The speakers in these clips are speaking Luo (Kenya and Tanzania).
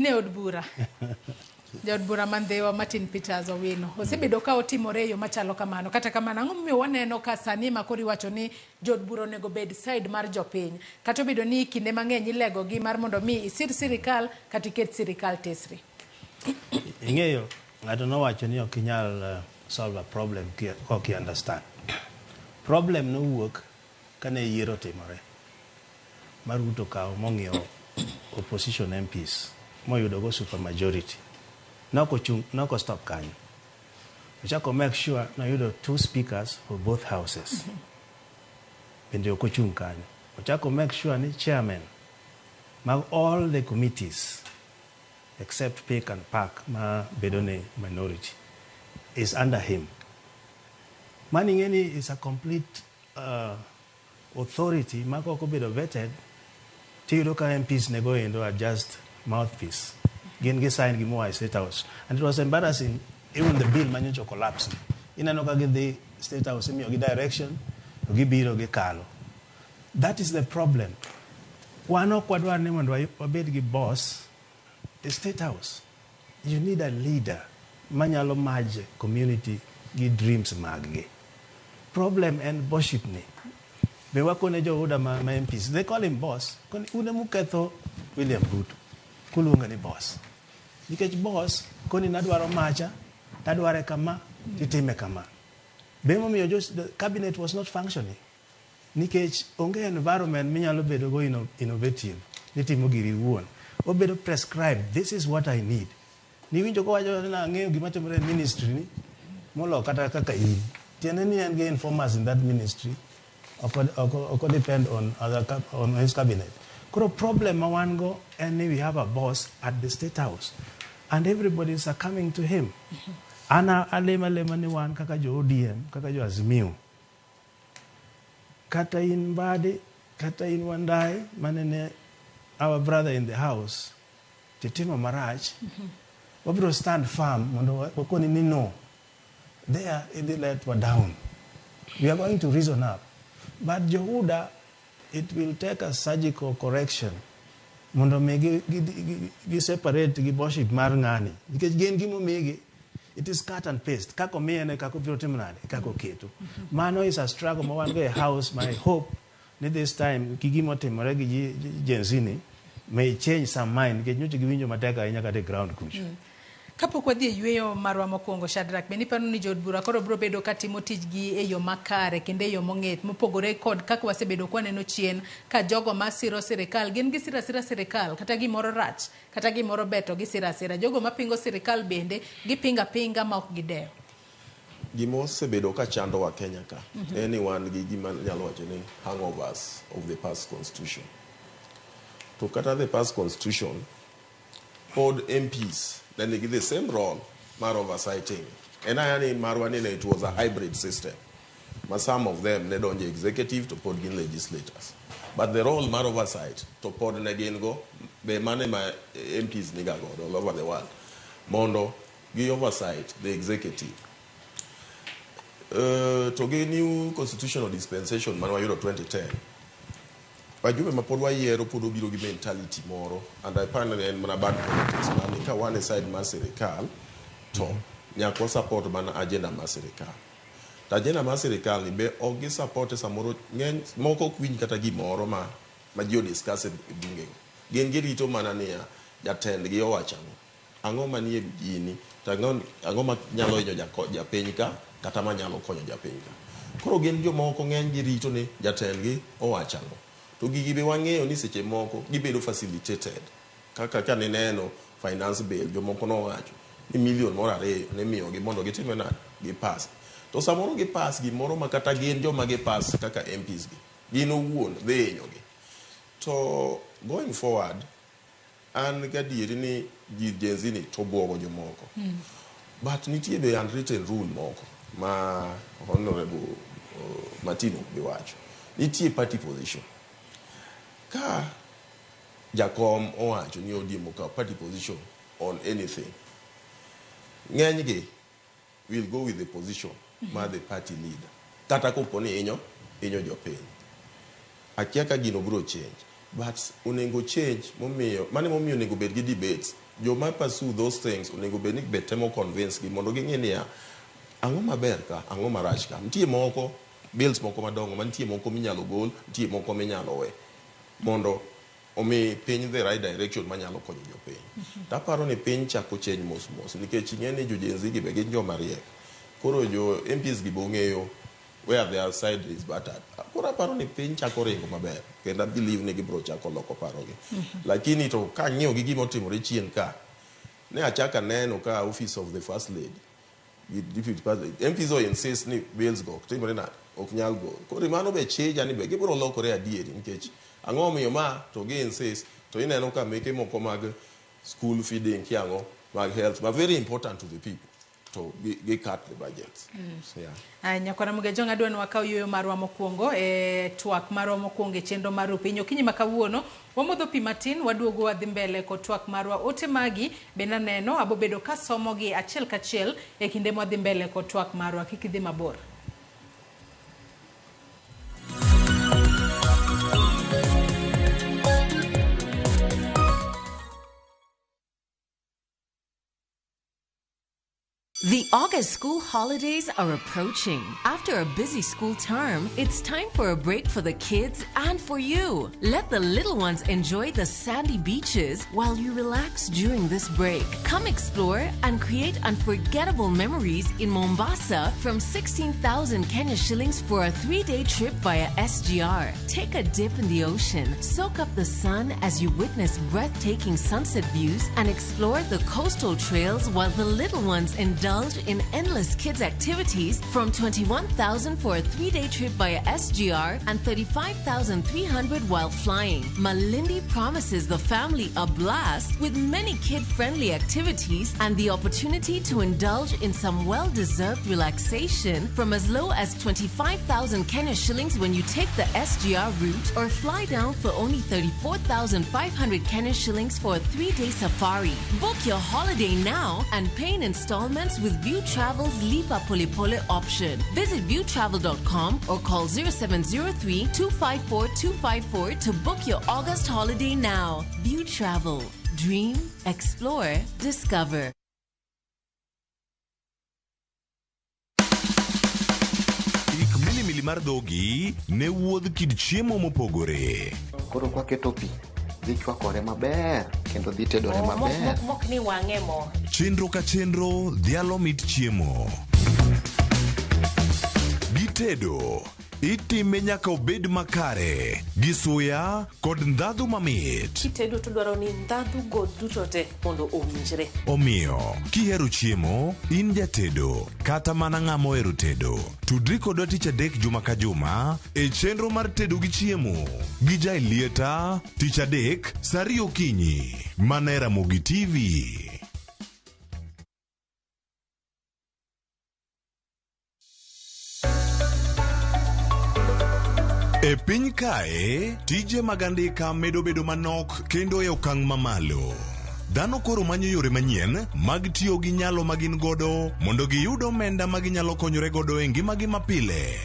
ne od bura Jod bura mandhewa Martin Peters Owino osebedo ka otimore yo machalo kamano kata kamano ang'o momiyo waneno ka sani makori wacho ni jod bura onego bed side mar jopiny kata obedo ni kinde mang'eny ilego gi mar mondo mi isir sirikal kata iket sirikal tesri. Ing'eyo ng'ato nowacho ni ok inyal solve a problem ok you understand. Problem no wuok kane yiero timore mar Ruto kawo mong'iyo opposition MPs moyudo go super majority. Noko stop kanyo. Ochako make sure na yudo 2 speakers for both houses. Bende okochung kanyo. Ochako make sure ni chairman mag all the committees except Pick and Pack ma bedone minority is under him. Maningeni is a complete authority ma koko bedo vetted. Tiyudo ka MPs nego endo are just mouthpiece. Gin sign gimo State House. And it was embarrassing, even the bill manyocho collapsed. Inanoka get the State House, gi direction, gi biro gi kalo. That is the problem. Wano kwadwar ni mondo wabed gi boss, the State House. You need a leader. Manyalo maje community gi dreams maggi. Problem and worship ni. Be wakone jo uda ma MPs. They call him boss. Kone une muketho William Ruto. Kulunga ni boss. Nikech boss, koni nadwaro macha, tadware kama, titime kama. Bemo miyo the cabinet was not functioning. Nikech onge environment minyalo bedo go innovative. Nitimo giri wuon. Obedo prescribed, this is what I need. Niwinjo ko wacho na ng'eyo gima timore in ministry ni, molo kata kaka in. Tiene ni en ge informers in that ministry, oko depend on his cabinet. Koro problem mawango and we have a boss at the State House and everybody is coming to him. Ana alema ni wan kaka jo ODM, kaka jo Azimio. Kata in Mbadi, kata in Wandai, manene our brother in the house, Titima Marach, wabro stand firm, mondo wakoni ni no. There in the let were down. We are going to reason up. But Jehuda, it will take a surgical correction. Mondo megi separate gi worship mar ngani. Because gen gimo megi, it is cut and paste. Kako miene kako protimnade, kako keto. Mano is a struggle. Ma wan go a house. My hope, this time kigimo timore gi jenzini may change some mind. Because nyuchi giwinjo mateka inyaka de ground kucho. Kapo kwa dhie yweyo marwa mokwongo Shadrack be niparo ni jod bura koro bro bedo katimo tijgi e yo makare kendo e yo mong'ith mopogore kod kaka wasebedo kwaneno chien ka jogo masiro sirikal gin gi sira sirikal kata gimoro rach kata gimoro beto gi sira jogo mapingo sirikal bende gipinga ma ok gidewo. Gimo sebedo ka chando wa Kenya ka anyone gi gima nyalo wacho ni hangovers of the past constitution. To kata the past constitution pod MPs then they give the same role, mar oversighting. And I in Marwanine, it was a hybrid system. But some of them, they don't executive to put in legislators. But the role, mar oversight, to put in again go, the money my MPs niga go all over the world. Mondo, give oversight, the executive. To get new constitutional dispensation, Manual Euro 2010. Wajube mapodwa yiero podo biro gi mentality moro and I finally en mana bad politics man ka one side mar sirikal to nyako support mana agenda mar sirikal. Ta agenda mar sirikal ni be ogi support samoro ng'eny moko kwiny kata gimoro ma ji discuss e bunge. Gin girito mana niya jatend gi owachano. Ang'o manie gini to ang'o ma nyalo hinyo japiny ka kata ma nyalo konyo japiny ka. Koro gin jomoko ng'eny girito ni jatend gi owachano. To gibe wang'eyo ni seche moko gibedo facilitated kaka ka neno finance bill jomoko no wacho ni million moro 2 ne miyo gi mondo gitime na gi pass to samoro gi pass gi moro makata gin joma gi pass kaka MPs gi gin owuon dhi hinyo gi to going forward an gadieri ni jenzini to bwogo jomoko but nitie be unwritten rule moko ma honorable Martin bi wacho nitie party position. Ka Jakom owacho ni odimo ka party position on anything. Ng'enygi will go with the position ma the party leader. Kata kopo ni inyo jopiny. Akia ka gino bro change. But unengo change momiyo, mane momiyo nego bed gi debates joma pursue those things onego bedni betemo convince gi mondo ging'e niya ang'o maber ka ang'o marach ka. Nitie moko bills moko madongo, nitie moko minyalo gol, nitie moko minyalo we mondo omi piny the right direction manyalo konyo jopiny. Taparo ni piny chako change mos nikech ing'e ni jojenzi gi be gin joma riek. Koro jo MPs gi bong'eyo where their side is battered. Koro aparo ni piny chako ringo maber kendo believe ni gibro chako loko parogi. Lakini to ka ng'iyo gi gima otimore chien ka ne achaka neno ka office of the first lady deputy president MPs insist ni bills go timore na ok nyal go. Koro mano be cheja ni be gibro lokore adieri nikech ang'o miyo ma to gi insist to ineno ka meke moko mag school feeding kiango mag health but very important to the people to gi cut the budgets. So, yeah. Nyakora Mugejonga dwa nwakaw yoyo marwa mokwongo twak marwa mokwongo chenro mar piny okinyi makawuono wamodho pi matin waduogo wadhi mbele ko twak marwa ote magi bena neno abobedo ka somo gi achiel kachiel kinde mwadhi mbele ko twak marwa kik idhi mabor. The August school holidays are approaching. After a busy school term, it's time for a break for the kids and for you. Let the little ones enjoy the sandy beaches while you relax during this break. Come explore and create unforgettable memories in Mombasa from 16,000 Kenya shillings for a 3-day trip via SGR. Take a dip in the ocean, soak up the sun as you witness breathtaking sunset views and explore the coastal trails while the little ones indulge in endless kids activities from 21,000 for a 3-day trip via SGR and 35,300 while flying. Malindi promises the family a blast with many kid-friendly activities and the opportunity to indulge in some well-deserved relaxation from as low as 25,000 Kenya shillings when you take the SGR route or fly down for only 34,500 Kenya shillings for a 3-day safari. Book your holiday now and pay in installments with View Travel's Lipa Pole Pole option. Visit viewtravel.com or call 0703-254-254 to book your August holiday now. View Travel. Dream, explore, discover. Milimili mar dhogi ne wuodh kid chiemo mopogore. Koro kwa keto pi dhi chwakore maber kendo dhi tedore maber. Mok ni wang'e mo. Chenro ka chenro dhialo mit chiemo. Gitedo itime nyaka obed makare gi suya kod ndhadhu mamit. Kitedo to dwaro ni ndhadhu go duto te mondo owinjre. Omiyo kihero chiemo in jatedo kata mana ng'ama ohero tedo tudri kodwa tich adek juma ka juma e chenro mar tedo gi chiemo gi Jailieta tich adek saa 2 okinyi mana e Ramogi TV. E piny kae, tije mag andika medo bedo manok kendo e okang' mamalo. Dhano koro manyo yore manyien mag tiyo gi nyalo magin godo mondo giyud omenda maginyalo konyore godo e ngimagi mapile.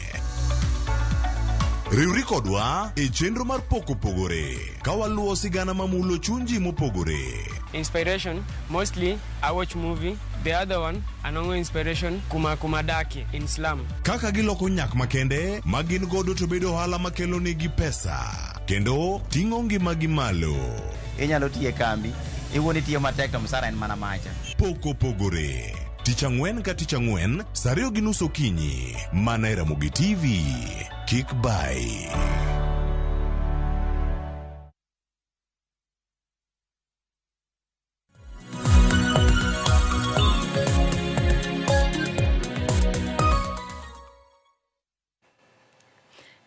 Riwri kodwa e chenro mar poko pogore ka waluwo sigana mamulo chunji mopogore. Inspiration, mostly I watch movie. The other one, anongo inspiration kuma daki in slum. Kaka giloko nyak makende magin godo to bedo ohala makelo negi pesa kendo ting'o ngimagi malo. Inyalo tiye kambi iwuoni tiyo matek to msara en mana macha. Poko pogore tich ang'wen ka tich ang'wen saa 2:30 okinyi mana e Ramogi TV. Kick by.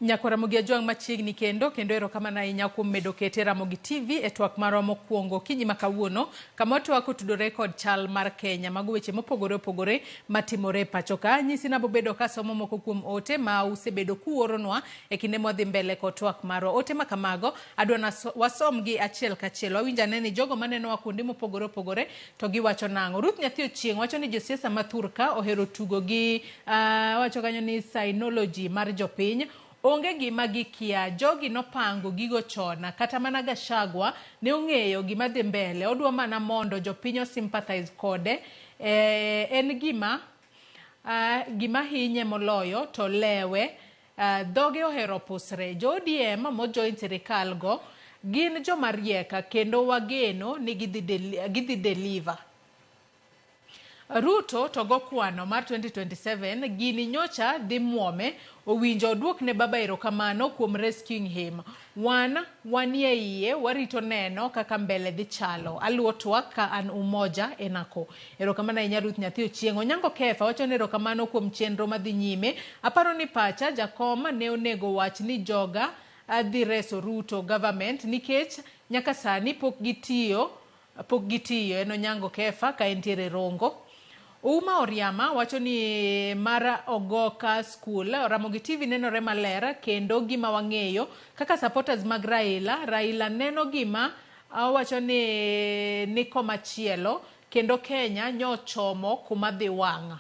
Nyakora Mugia Jwang machiegni kendo erokamano ahinya kuom medo kete Ramogi TV e twak marwa mokwongo kinyi makawuono kama twak otudore kod chal mar Kenya mago weche mopogore opogore matimore pacho ka. Nyisi na bobedo ka somo moko kuom ote ma usebedo kuoronwa e kinde mwadhi mbele kod twak marwa. Ote makamago adwana wasom gi achiel kachiel. Wawinjane ni jogo maneno wa kuonde mopogore opogore to giwacho nang'o. Ruth Nyathi Ochieng wacho ni josiasa ma Thurka ohero tugo gi wacho kanyo ni sinology mar jopiny onge gima gikia. Jogi nopango gigo chona, kata mana Gachagua ne ong'eyo gima dhi mbele. Odwa mana mondo jopiny sympathize kode. En gima hinye moloyo to lewe. Dhoge ohero pusre. Jo ODM mojoin sirikal go gin joma rieka kendo wageno ni gidhi deliver. Ruto to go kwano mar 2027 gini nyocha dhi muome owinjo oduok ne baba erokamano kuom rescuing him. Wanie iye warito neno kaka mbele dhi chalo. Aluo twak ka an Umoja Enako. Erokamano ahinya Ruth Nyathi Ochieng'. Onyango Kefa wacho ni erokamano kuom chenro madhi nyime. Aparo ni pacha jakom ne onego wach ni joga dhi reso Ruto government nikech nyaka sani pok gitiyo en Onyango Kefa ka entiere Rongo. Uma Oriama wacho ni mara Ogoka School Ramogi TV nenore maler kendo gima wang'eyo kaka supporters mag Raila neno gima wacho ni koma chielo kendo Kenya nyochomo kuma dhi wang'.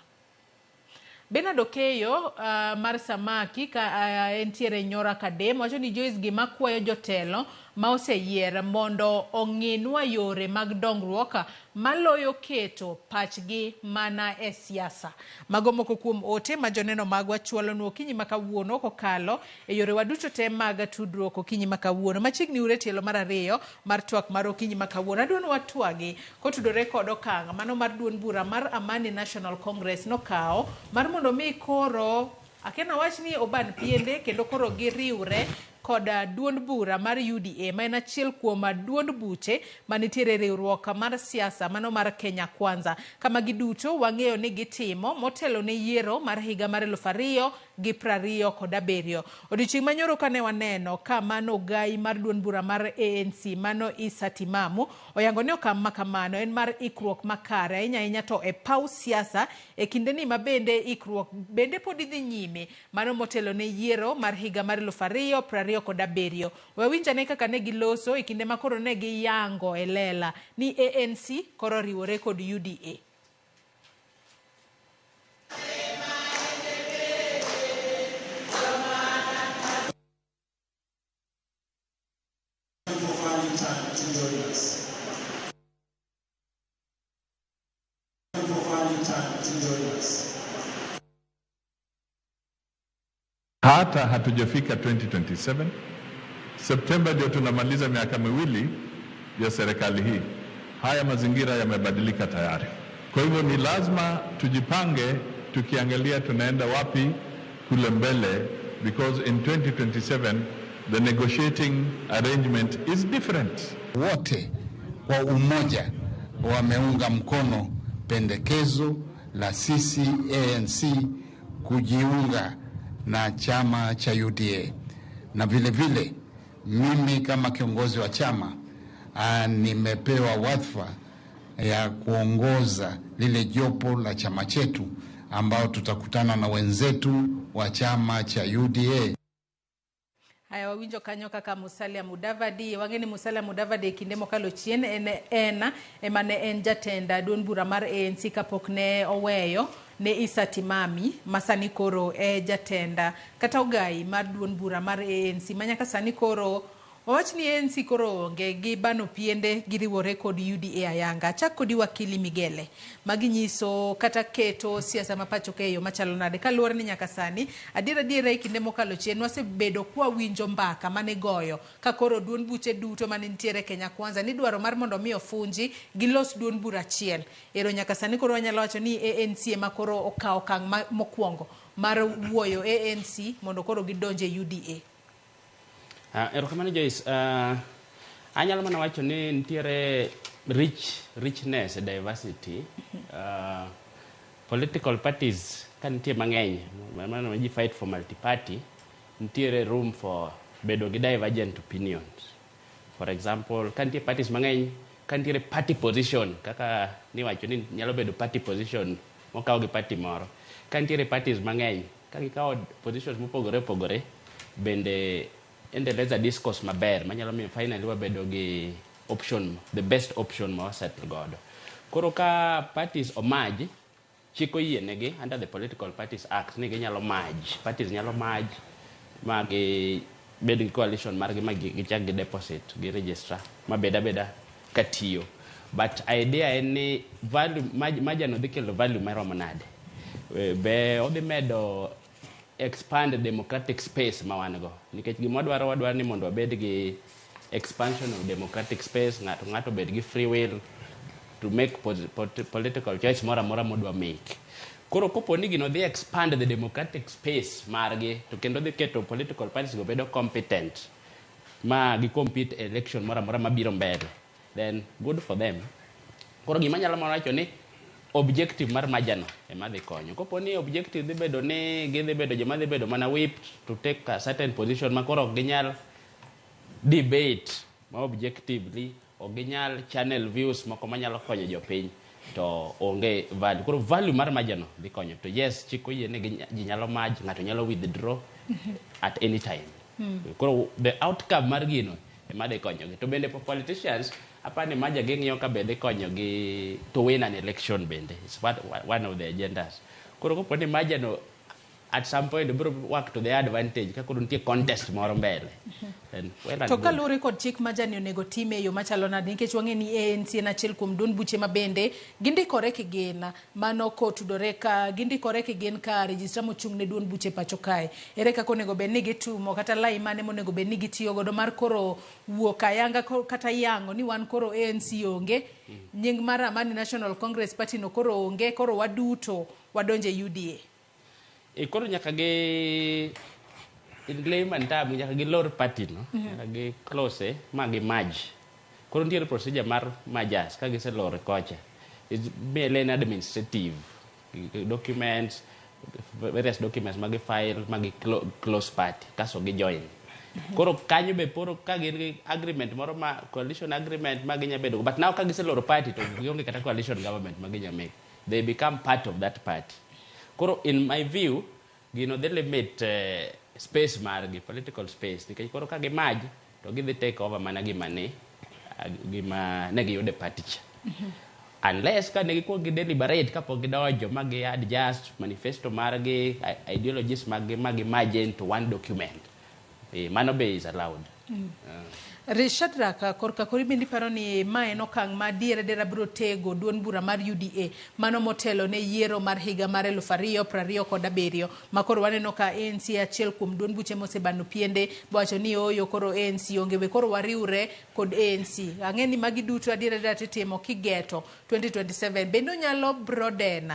Bernard Okeyo mar Samaki ka entiere Nyora Kadem wacho ni Joyce gima kwayo jotelo ma oseyier mondo ong'inwa yore mag dongruok maloyo keto pachgi mana e siasa. Mago moko kuom ote ma joneno magwa chwalonwa okinyi makawuono kokalo e yore waduto te mag tudruok okinyi makawuono. Machiegni ure tielo mar 2 mar twak mar okinyi makawuono. Adwano watwagi kotudore kod okang' mano mar duond bura mar Amani National Congress nokao mar mondo mi koro akena wach ni oban piende kendo koro giriure kod duond bura mar UDA ma en achiel kuom duond buche manitiere riwruok mar siasa mano mar Kenya Kwanza. Kama giduto wang'eyo ni gitimo motelo ne yiero mar higa mar 2027. Odiochieng' manyoro kane waneno ka mano gai mar duond bura mar ANC mano Issa Timamu oyango ni okang' makamano en mar ikruok makare ahinya to e paw siasa e kinde ni mabende ikruok bende pod dhi nyime mano motelo ne yiero mar higa mar 2027. Wawinjane kaka ne giloso e kinde makoro ne giyango e lela ni ANC koro riwore kod UDA. Hata hatujafika 2027. Septemba ndio tunamaliza miaka miwili ya serikali hii. Haya mazingira yamebadilika tayari. Kwa hivyo ni lazima tujipange tukiangalia tunaenda wapi kule mbele, because in 2027 the negotiating arrangement is different. Wote kwa umoja wameunga mkono pendekezo la sisi ANC kujiunga na chama cha UDA, na vile vile mimi kama kiongozi wa chama nimepewa wadhifa ya kuongoza lile jopo la chama chetu ambao tutakutana na wenzetu wa chama cha UDA. Haya wawinjo kanyo kaka Musalia Mudavadi. Wangeni Musalia Mudavadi kinde mokalo chien emane en jatenda duond bura mar ANC kapok ne oweyo ne Issa Timami masani koro jatenda kata ogai mar duond bura mar ANC manyaka sani koro owach ni ANC koro onge gi bano piende giriwore kod UDA ayanga. Chak kodi wakili Migele maginyiso kata keto siasa mapacho keyo machalo nade kaluwore ni nyaka sani adiera kinde mokalo chien wasebedo kwa winjo mbaka mane goyo ka koro duond buche duto mane nitiere Kenya Kwanza ni dwaro mar mondo mi ofunji gilos duond bura achiel. Ero nyaka sani koro wanyalo wacho ni ANC ema koro okao kang' mokwongo mar wuoyo ANC mondo koro gidonje UDA. Erokamano Joyce, anyalo mana wacho ni nitiere richness, diversity. Political parties ka nitie mang'eny, mano ji fight for multi-party, nitiere room for bedo gi divergent opinions. For example, ka nitie parties mang'eny, ka nitiere party position, kaka ni wacho ni nyalo bedo party position mokaw gi party moro. Ka nitiere parties mang'eny, ka gikaw positions mopogore bende endeleza discourse maber manyalo miyo finally wabedo gi option, the best option ma wasettle godo. Koro ka parties merge, chiko yienegi under the Political Parties Act ni ginyalo merge, parties nyalo merge ma gi bed gi coalition margi ma gichak gi deposit gi registra ma beda katiyo. But idea en ni value majano dhi kelo value maromo nade, be odhi medo expand democratic space ma wan go, nikech gima wadwaro ni mondo wabed gi expansion of democratic space, ng'ato bed gi free will to make political choice mora modwa make. Koro kopo ni gino dhi expand the democratic space margi, to kendo dhi keto political parties go bedo competent ma gi compete election mora mabiro mbele, then good for them. Koro gima nyalo mana wacho ni objective mar majano ema dhi konyo. Kopo ni objective dhi bedo ni gidhi bedo joma dhi bedo mana whipped to take a certain position ma koro ok ginyal debate ma objectively, ok ginyal channel views moko manyalo konyo jopiny, to onge value. Koro value mar majano dhi konyo. To yes, chik oyie ni ji nyalo maj, ng'ato nyalo withdraw at any time. Koro the outcome mar gino ema dhi konyogi. To bende for politicians, apani maja ging'iyo ka bende konyogi to win an election bende. It's one of the agendas. Koro kopo ni majano at some point bro work to the advantage ka koro nitie contest moro mbele. To kalure kod chik majani onego time yo machalo nade, nikech wang'e ni ANC en achiel kuom duond buche ma bende gindikore kigin mano kotudore ka gindikore kigin ka registra mochung' ne duond buche pacho kae. Ere kaka onego bed ni gitumo kata lai mane monego bed ni gitiyo godo mar koro wuok ayanga kata yango ni wan koro ANC onge, nying mar Amani National Congress Party no koro onge, koro waduto wadonje UDA. Koro nyaka gi in layman term nyaka gi lor party no, nyaka gi close ma gi merge. Koro nitiere procedure mar mergers ka gise lor kocha. It's merely administrative documents, various documents ma gi file ma gi close party kaso gi join. Koro kanyo be poro ka gin gi agreement moro ma coalition agreement ma ginya bedo, but now ka gise lor party to gionge kata coalition government ma ginya make, they become part of that party. Koro in my view gino dhi limit space margi, political space, nikech koro ka gi merge to gidhi take over mana gima ne giyude party cha. Unless ka ne gikuongo gi deliberate kapok gidonjo ma gi adjust manifesto margi, ideologies margi ma gi merge into one document, mano be is allowed. Shadrack, korka kori bindi paro ni ma en okang' ma diere biro tego duond bura mar UDA mano motelo ne yiero mar higa mar 2027 ma koro waneno ka ANC achiel kuom duond buche mosebano piende wacho ni oyo koro ANC onge, we koro wariure kod ANC. Ang'e ni magi duto adiere titimo kigeto 2027 bendo nyalo broaden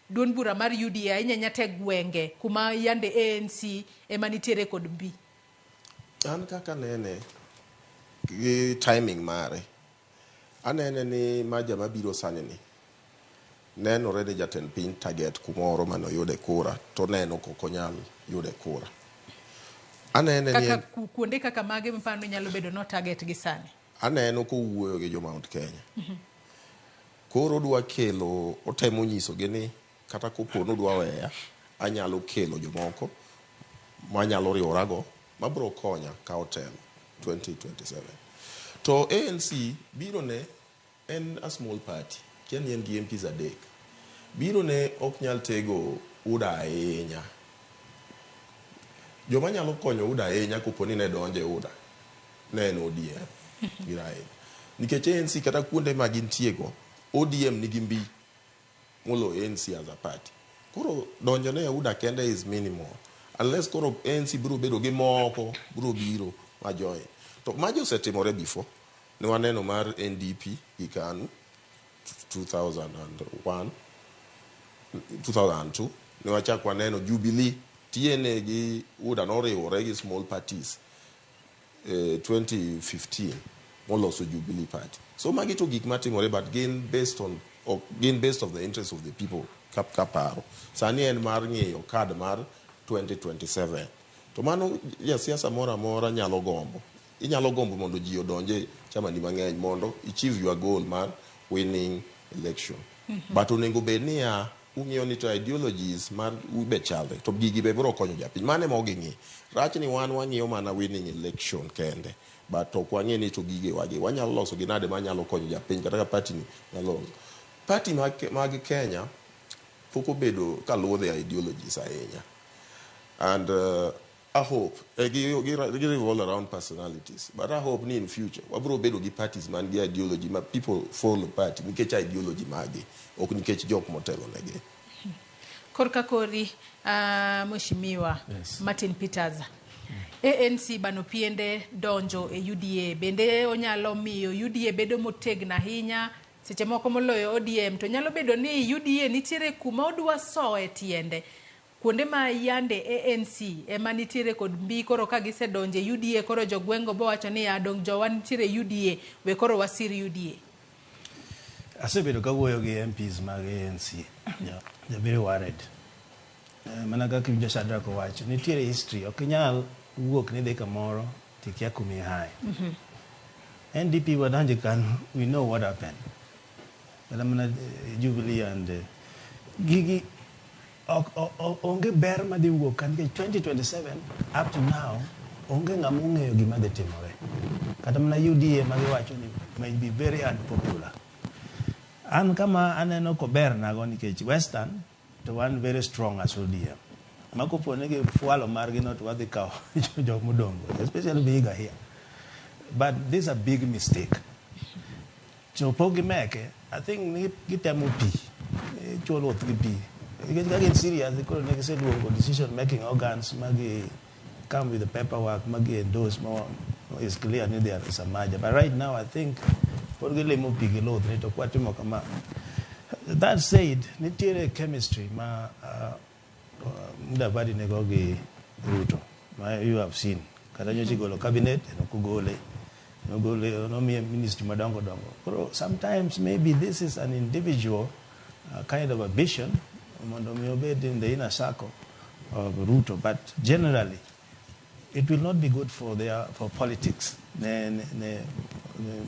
duond bura mar UDA inyanyate gwenge kuma yande ANC ema nitiere kod mbi. An kaka nene gi timing mare, anene ni maja mabiro sani ni nenore ni jatend piny target kumoro mano yude kura, to neno kokonyal yude kura. Anene ni kuonde kaka mage mpano nyalo bedo no target gi sani. Aneno ko wuoyo gi jo Mount Kenya. Koro dwa kelo, otemo nyiso gi ni kata kopo no dwa weya, anyalo kelo jomoko ma nyalo riworago mabro konya ka otelo 2027. To ANC biro ne en a small party, ken yen gi MPs adek. Biro ne ok nyal tego UDA ahinya. Joma nyalo konyo UDA ahinya kopo ni ne donje UDA ne en ODM girai. Nikech ANC kata kuonde ma gintiego, ODM nigi mbi molo ANC as a party. Koro donjo ne UDA kende is minimal. Unless koro ANC biro bedo gi moko biro ma join. To majo osetimore before. Ne waneno mar NDP gi KANU 2001 2002. Ne wachak waneno Jubilee tiene gi UDA noriwore gi small parties 2015 moloso Jubilee party. So magi to gik matimore, but gain based of the interest of the people kaparo. Sani en mar ng'eyo card mar 2027. To mano ya siasa mora nyalo gombo. Inyalo gombo mondo ji odonje chama ni mang'eny mondo achieve your goal mar winning election. But onego bed ni ung'iyo ni to ideologies mar ube chale to gigi be biro konyo japiny. Mane ma oging'i. Rach ni wan wang'iyo mana winning election kende. But to kwang'e ni to gige wagi wanyalo loso ginade manyalo konyo japiny kata ka party ni nyalo. Party mag Kenya poko bedo kaluwo the ideologies ahinya. And I hope revolve around personalities, but I hope in future wabro bedo gi parties man gi ideology ma people follow party nikech ideology magi ok nikech jok motelo negi. Korka kori Mheshimiwa Martin Peters, ANC bano piende donjo e UDA, bende onyalo miyo UDA bedo motegna ahinya seche moko moloyo ODM, to nyalo bedo ni UDA nitiere kuma odwa soe tiende kuonde ma yande ANC ema nitiere kod mbi koro ka gisedonje UDA koro jogwengo bo wacho ni adong jowa nitiere UDA we koro wasir UDA. Asebedo ka wuoyo gi MPs mag ANC. They're very worried. Mana kaka Winjo Shadrack owacho, nitiere history, ok inyal wuok ni dhi kamoro tikia kumi hai. NDP wadonje kan, we know what happened. Mana Jubilee and Gigi onge ber madhi wuok kan 2027 up to now onge ng'among'eyo gima dhi timore. Kata mana UDA magiwacho ni may be very unpopular. An kama aneno ko ber nago nikech Western to one very strong as ODM. Mako pone gi fualo margi not wadhi kao jok modongo, especially bigger here. But this is a big mistake. Chopo gi meke, I think gitemo pi. Cholo gi pi. Again serious, they could make a decision making organs magi come with the paperwork, magi endorse more is clear ni there is a major. But right now I think that said, nitiere chemistry ma mudavadi negogi Ruto. You have seen. Kadanyo chigolo cabinet no kugole. No gole no ministry madongo dongo. Sometimes maybe this is an individual kind of a vision in the inner circle of Ruto, but generally it will not be good for politics.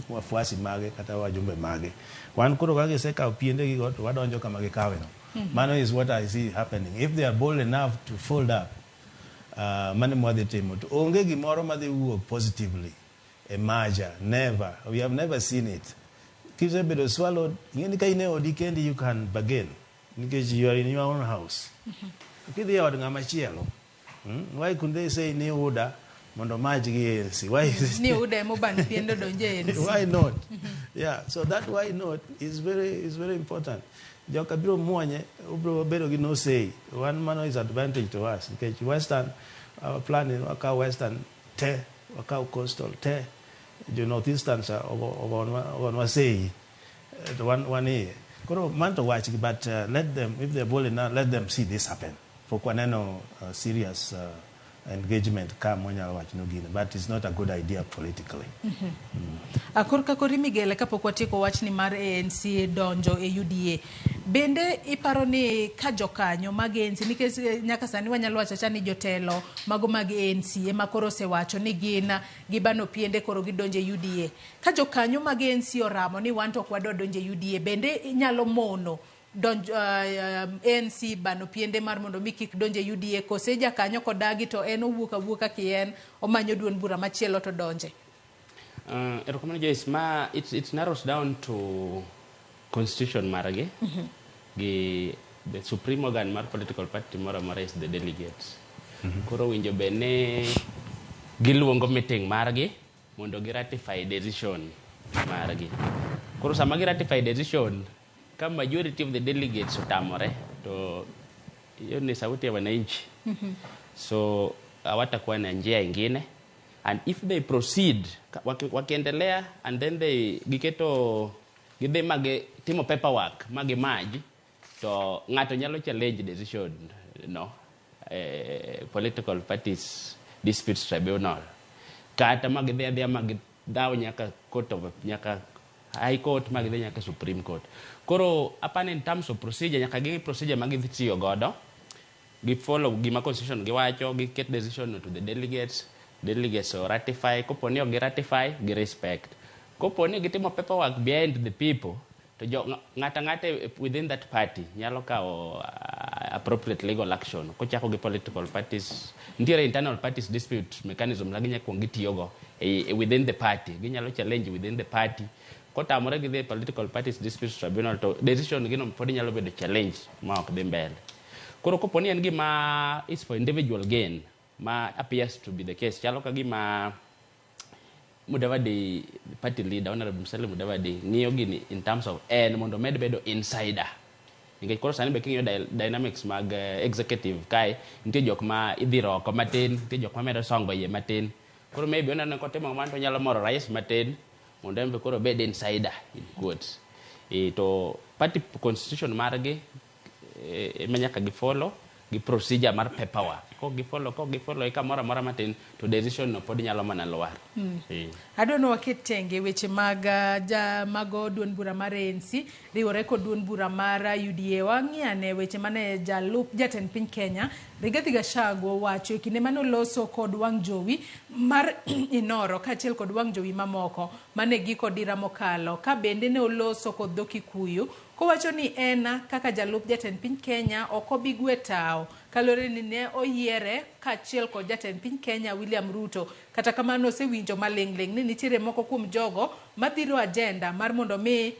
Wafuasi mage kata wajumbe mage. Wan kuro kage seka upiende gi got wadonjo kama gikawe no. Mano is what I see happening. If they are bold enough to fold up, mane mwade temo to onge gimoro madhi wuok positively. A merger, never. We have never seen it. Kise bedo swallowed. Ngeni ka ine odikendi you can bargain. Because you are in your own house. Kidi ya ngama chielo. Why couldn't they say ni uda mondo maji gi ANC? Why is it? Ni uda mo ban piendo donje ANC. Why not? Yeah, so that why not is very important. Joka biro muonye ubro bedo gi no say. One man is advantage to us because Western our plan in waka Western te waka coastal te the northeastern on say one year. Koro man to watch, but let them, if they're bold enough, let them see this happen. For Kwaneno serious engagement come when you watch Nugina, but it's not a good idea politically. Akorka kori Miguel kapok watiko wach ni mar ANC donjo e UDA. Bende iparo ni ka jokanyo mag ANC nikech nyaka sani wanyalo wacho cha ni jotelo mago mag ANC ema koro osewacho ni gin gibano piende koro gidonje UDA. Ka jokanyo mag ANC oramo ni wan to kwado donje UDA, bende inyalo mono donjo ANC bano piende mar mondo mi kik donje UDA kose jakanyo kodagi to en owuoka kien omanyo duon bura machielo to donje. It narrows down to constitution marage. The supreme organ mar political party mora is the delegates. Koro winjo bene giluongo meeting marage mondo gi ratify decision marage. Koro sama gi ratify decision, kama majority of the delegates utamore to hiyo ni sauti ya wananchi. So hawatakuwa na njia ingine, and if they proceed wakiendelea and then they giketo gidhe mage timo paperwork mage maji to ngato nyalo challenge decision political parties disputes tribunal kata mage dhia mage daw nyaka court of nyaka high court mage nyaka supreme court. Koro upon in terms of procedure nyaka gi procedure mage dhitiyo godo gi follow gima constitution gi wacho gi get decision to the delegates or ratify. Koponi gi ratify gi respect. Koponi gitimo paperwork behind the people to ngata within that party nyalo kao appropriate legal action. Kochako gi political parties ntiere internal parties dispute mechanism laginya kuongitiyogo within the party ginyalo challenge within the party. Kotamore gi the political parties dispute tribunal to decision gino podi nyalo bedo challenge ma ok dhi mbele. Koro koponi en gima is for individual gain ma appears to be the case. Chalo kagima Mudavadi, party leader, Honorable Musalia Mudavadi, ng'iyo gini in terms of mondo med bedo insider. Nikech koro sani be king'iyo dynamics mag executive kae, nitie jok ma idhiro oko matin, nitie jok ma medo songo iye matin. Koro maybe oneno kotimo kamano to nyalo moro rais matin, mondo embe koro bed insider in quotes. To party constitution margi manyaka gifollow gi procedure mar paperwork. Kok gifollow eka mora matin to decision no pod nyalo mana lwar. Adono waket tenge weche mag mago duond bura mar ANC riwore kod duond bura mar UDA. Wang'iane weche mane jalup jatend piny Kenya Rigathi Gachagua wacho kinde mane oloso kod wang' jowi mar Inoro kaachiel kod wang' jowi mamoko mane giko dira mokalo ka bende ne oloso kod dho Kikuyu kowacho ni en kaka jalup jatend piny Kenya okobi gwe tao kalore ni ne oyiere kaachiel kod jatend piny Kenya William Ruto. Kata kamano osewinjo maling'ling ni nitiere moko kuom jogo madhiro agenda mar mondo mi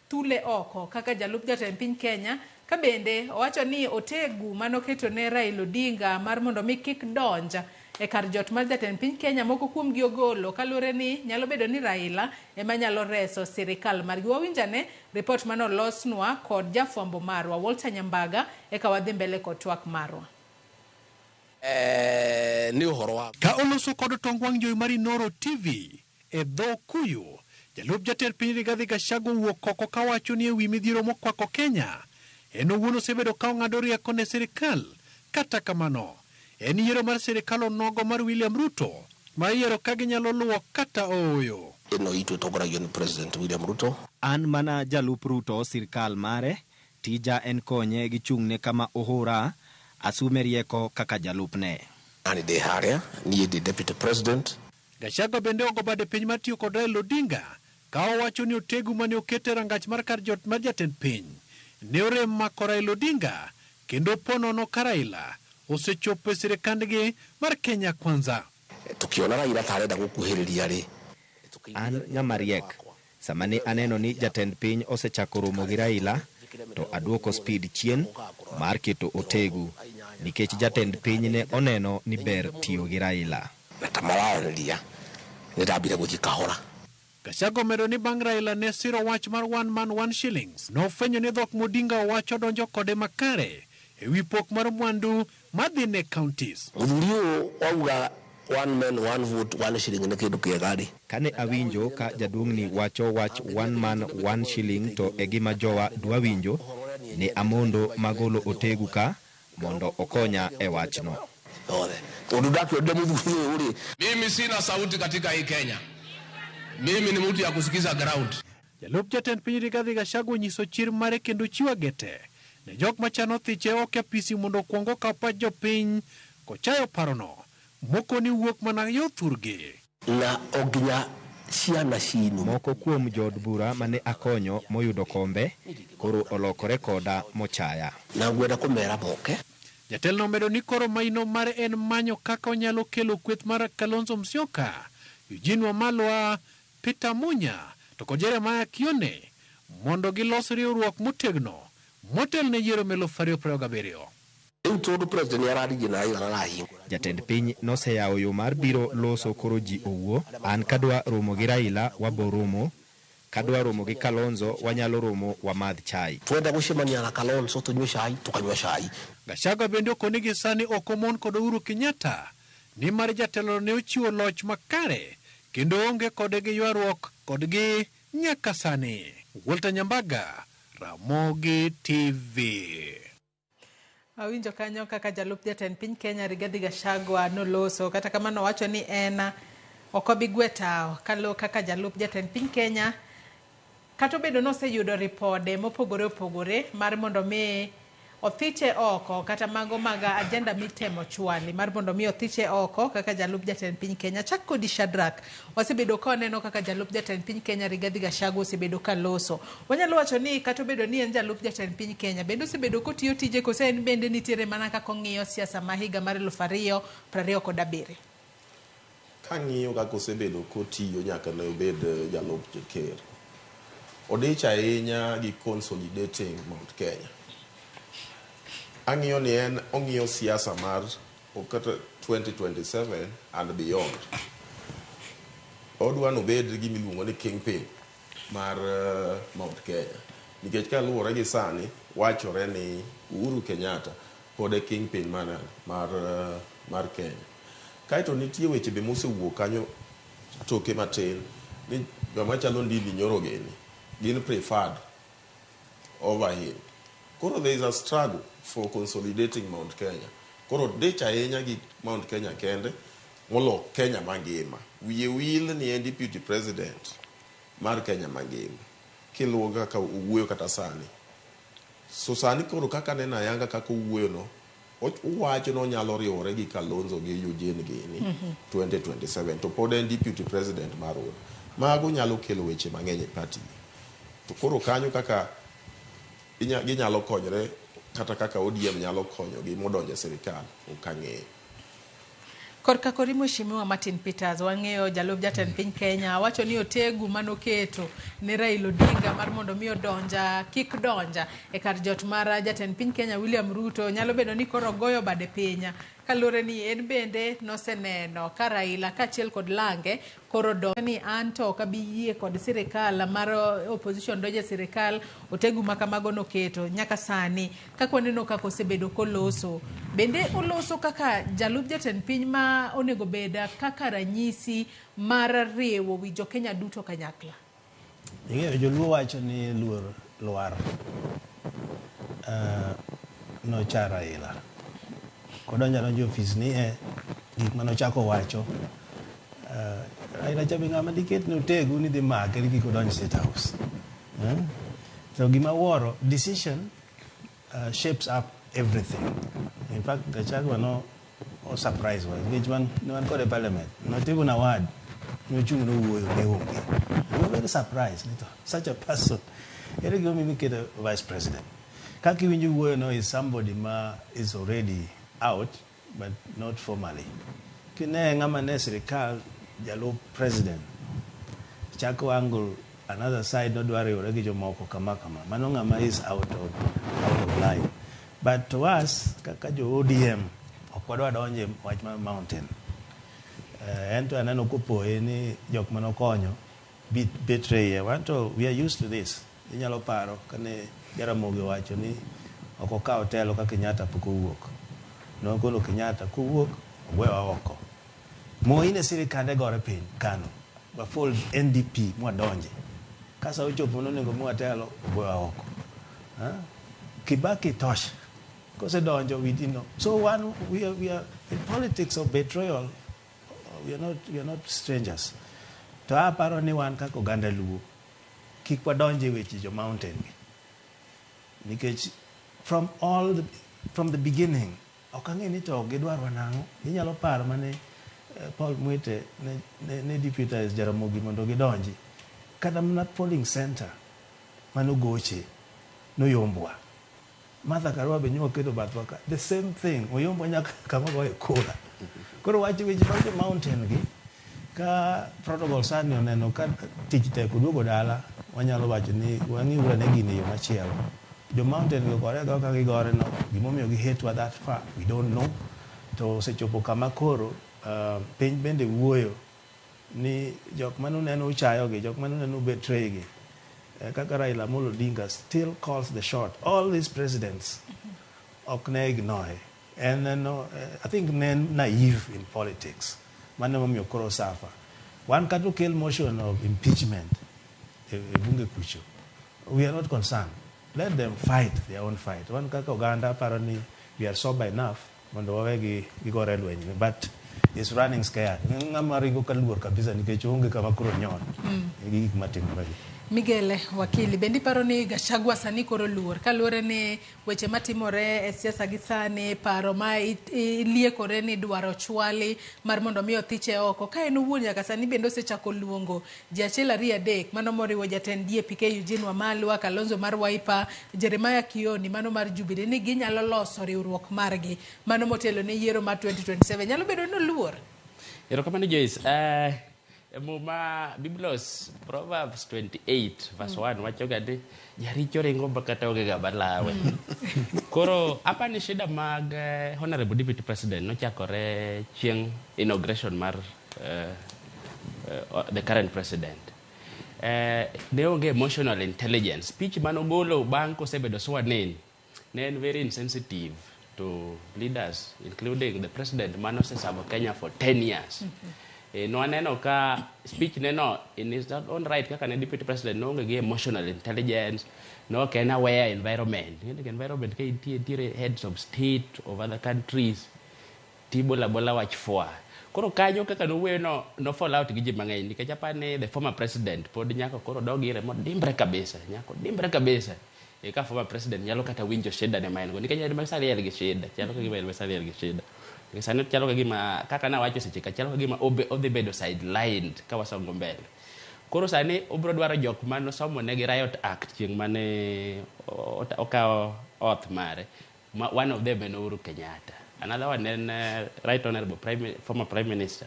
tule oko kaka jalup jatend piny Kenya. Ka bende owacho ni otegu manoketo ne Raila Odinga mar mondo mi kik donja e kar jot mar jatend piny Kenya moko kuom gi ogolo kalure ni nyalo bedo ni Raila ema nyalo reso sirikal margi. Wawinjane report mano losnwa kod jafwambo marwa Walter Nyambaga eka wadhi mbele kod twak marwa. Ni uhoro ka oloso kod tong wang' jowi mar Inoro TV e dho Kuyu, jalup jatend piny Rigathi Gachagua wuok oko kawacho ni ewi midhiero mokwako Kenya en owuon osebedo ka ong'ado rieko ne sirikal. Kata kamano en yiero mar sirikal onogo mar William Ruto ma yiero ka ginyalo luwo kata oyo. President William Ruto. An mana jalup Ruto sirikal mare, tija en konye gi chung'ne kama ohora, asume rieko kaka jalupne. Ani de haria ni the deputy president. Gachagua bende ogo bade piny mar tiyo kod Raila Odinga ka owacho ni otegu mane okete rangach mar kar jot mar jatend piny ne orem mako Raila Odinga kendo ponono ka Raila osechopo e sirikandgi mar Kenya Kwanza. Tukiona Raila tareda gukuhiriria ri. An ng'ama riek, sama ne aneno ni jatend piny osechako romo gi Raila, to aduoko speed chien mar keto otegu, nikech jatend piny ne oneno ni ber tiyo gi Raila. Gachagua medo ni bang' Raila ne siro wach mar one man one shillings nofwenyo ni dhok Odinga owacho donjo kode makare e wi pok mar mwandu madhi ne counties. One man, one vote, one shilling in the Kane awinjo ka jaduong'ni wacho wach one man one shilling to egima jowa dwa winjo, ne amondo magolo otegu ka mondo okonya e wachno. Mimi sina sauti katika hii Kenya. Mimi ni mtu ya kusikiza ground. Jalup jatend piny Rigathi Gachagua nyiso chir mare kendo chiwa gete ne jok machano thiche ok apisi mondo kuongo kapa jopiny kochayo parono moko ni wuok mana yo thurgi. Na oginya siana shinu. Moko kuom jod bura mane akonyo moyudo kombe koro olokore koda mochaya. Na gweda komera boke. Jatelno medo ni koro maino mare en manyo kaka onyalo kelo kweth mar Kalonzo Musyoka, Eugene Wamalwa, Peter Munya to kod Jeremiah Kione mondo gilos riwruok motegno motel ne yiero melo 2027. Jatend piny noseyawo yo mar biro loso koro ji owuo. An kadwa romo gi Raila waboromo, kadwa romo gi Kalonzo wanyalo romo wamadh chai. Gachagua bende okone gi sani okomon kod Uhuru Kenyatta ni mar jatelo ne ochiwo loch makare kendo onge kode gi ywaruok kodgi nyaka sani. Walter Nyambaga, Ramogi TV. Awinjo kanyo kaka jalup jatend piny Kenya Rigathi Gachagua noloso, kata kamano wacho ni en okobi gwetao kalo kaka jalup jatend piny Kenya. Kato bedo noseyudo ripode mopogore opogore mar mondo mi othiche oko kata mago maga agenda mitemo chwali mar mondo mi othiche oko kaka jalup jatend piny Kenya. Chak kodi Shadrack osebedo ka oneno kaka jalup jatend piny Kenya Rigathi Gachagua osebedo ka loso. Wanyalo wacho ni kato bedo ni en jalup jatend piny Kenya bende osebedo kotiyo tije kose en bende nitiere mana kaka ong'iyo siasa ma higa mar 2027. Kang'iyo kaka osebedo kotiyo nyaka ne obed jalup ker, odich ahinya gi consolidating Mount Kenya. Ang'iyo ni en ong'iyo siasa mar okata 2027 and beyond. Odwa no bed gi miluongo ni kingpin mar Mount Kenya. Nikech kaluwore gi sani wachore ni Uhuru Kenyatta pod e kingpin mar Kenya. Kaito nitie weche be mosewuok kanyo toke matin ni joma chalo Ndindi Nyoro gini gin preferred over him. Koro there is a struggle for consolidating Mount Kenya. Koro dich ahinya gi Mount Kenya kende molo Kenya mangima. Wiye wil ni en deputy president mar Kenya mangima. Kiluwo kaka uwuoyo kata sani. So sani koro kaka nena yanga kaka uwuoyo no, uwacho no nyalo riwore gi Kalonzo gi Eugene gini 2027 to pod en deputy president mar Uhuru. Mago nyalo kelo weche mang'eny e party. To koro kanyo kaka ginyalo konyre kata kaka ODM nyalo konyo gi modonje sirikal okang'eyo. Korka kori Mheshimiwa Martin Peters wang'eyo jalup jatend piny Kenya wacho ni otegu manoketo ne Raila Odinga mar mondo mi kik donja e kar jot mar jatend piny Kenya William Ruto nyalo bedo ni koro goyo bade pinya kalure ni en bende noseneno ka Raila kachiel kod Lange koro donjo ni anto ka biyie kod sirikal mar opposition doje sirikal otegu makamago noketo nyaka sani kako neno kako sebedo koloso bende oloso kaka jalup jatend piny ma onego beda kaka ranyisi mar riwo wi jo Kenya duto kanyakla. Ing'eyo joluo wacho ni luar no cha Raila. Kodonjo ofis ni gik manochako wacho Raila chabe ng'ama diket no tegu ni dhi make ni kik odonj State House. So gima woro decision shapes up everything. In fact, Gachagua no surprise was which one called the parliament. Not even a word. No chung no wuoyo ne onge. We were very surprised. Such a person. Here go me make a vice president. Kaki winju wuoyo no is somebody ma is already out but not formally. Kine ngama ne sirikal jalo president. Chako angle another side no dware ore gi jomoko kama. Mano ngama is out of line. But to us kaka jo ODM okwadwa donje wach mar mountain. Ento anano kupoe ni jok manokonyo betray. We are used to this. Inyalo paro kane Jaramogi wacho ni okokawo telo ka Kenyatta pok owuok. Nogolo Kenyatta kuwuok ogwewa oko. Moine sirikande gore piny Kano. Bafol NDP mwadonje. Kasa ochopo nonego mwatelo ogwewa oko. Kibaki tosh. Kose donjo we didn't know. So we are in politics of betrayal. We are not strangers. To aparo ni wan kako ganda luo. Kik wadonje weche jo mountain. Nikech from the beginning okang'e ni to gidwaro nang'o. Inyalo paro mane Paul Mwite ne deputize Jaramogi mondo gidonji. Kata mana polling center mano goche no yombwa. Martha Karua be nyo kedo batwaka. The same thing. Oyombwa nyaka kama goye kura. Koro wachi weche mag mountain gi ka protocol sani oneno ka tich tek oduogo dala wanyalo wacho ni wang'i ura ne gini yo machielo. The mountain go kore go ka gigore no gimomiyo gi hate wa that far we don't know. To sechopo kama koro piny bende wuoyo ni jok manu neno uchayo gi jok manu neno betray gi kaka Raila Amolo Odinga still calls the shot. All these presidents okne ignore. And I think men naive in politics. Manamo koro safa. One can kill motion of impeachment. Bunge kucho. We are not concerned. Let them fight their own fight. One kaka Uganda apparently we are sober enough. But it's running scared. Ngamarigo kalur kabisa nikechunge kama kuro nyon. Miguel wakili bendi paro ni Gachagua sani koro luor kalure ni weche matimore e siasa gi sani paro ma iliekore ni dwaro chwali mar mondo mi othiche oko ka en owuon nyaka sani bende osechako luongo ji achiel ariyo adek mano moriwo jatend DAP Eugene Wamalwa, Kalonzo mar Wiper, Jeremiah Kioni mano mar Jubilee ni ginyalo loso riwruok margi mano motelo ne yiero mar 2027 nyalo bedo no luor. Erokamano Joyce. Muma Biblos Proverbs 28 verse 1 wacho gadi jaricho ringo bakata oge gabalawe. Koro apa ni shida mag Honorable Deputy President nochakore chieng' inauguration mar the current president. Ne onge emotional intelligence. Speech manogolo bang' kosebedo sworn in ne en very insensitive to leaders, including the president manoseservo Kenya for 10 years. No aneno ka speech neno in his own right kaka ne deputy president no onge gi emotional intelligence, no can aware environment. Environment ka intiere heads of state of other countries tibola bola wach for. Koro kanyo kaka nowuoyo no fall out gi ji mang'eny nikech apani the former president pod nyako koro dogire dimbre kabisa ka former president nyalo kata winjo shida ne maen go nikech en masali er gi shida chalo ka gima en masali er gi shida sani chalo ka gima kaka na wacho seche ka chalo ka gima odhi bedo sidelined ka wasongo mbele. Koro sani obro dwaro jok mano somo ne gi riot act chieng' mane okawo oath mare, one of them en Uhuru Kenyatta, another one en right honorable former prime minister